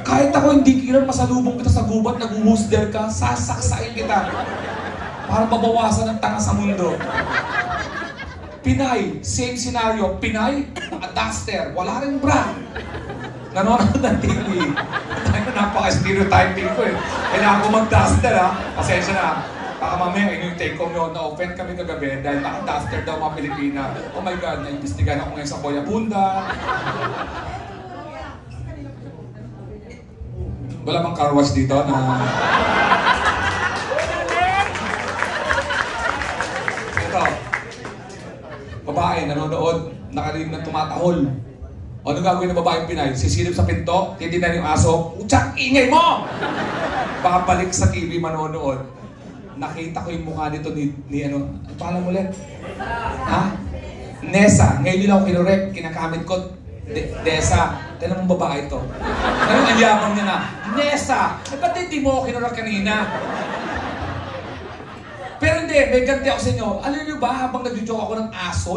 Kahit ako hindi kilan, masalubong kita sa gubat, nag-umusder ka, sasaksain kita. Para mabawasan ang tanga sa mundo. Pinay, same scenario. Pinay, naka-duster, wala rin bra. Nanonood ng TV. Napaka-stereotyping ko eh. Kailangan ko mag-duster ha. Pasensya na. Baka mamaya, yung take home yun, na-open kami kagabi dahil naka-duster daw mga Pilipina. Oh my God, naimbestigan ako ngayon sa Boyabunda. Wala bang car wash dito na... Ito. Babae, nanonood, nakarinig ng tumatahol. O ano gagawin ng babaeng Pinay? Sisilip sa pinto, titinan yung aso, utsak, ingay mo! Babalik sa TV manonood. Nakita ko yung mukha nito ni ano paano mo ulit? Ha? Nessa. Ngayon din ako kinurek, kinakamit ko, Desa. Tanong mong babae ito. Anong ang yabang niya na? Nessa! Ba't hindi mo ako kinurek kanina? Pero hindi, may ganti ako sa inyo. Alam niyo ba, habang nag-joke ako ng aso,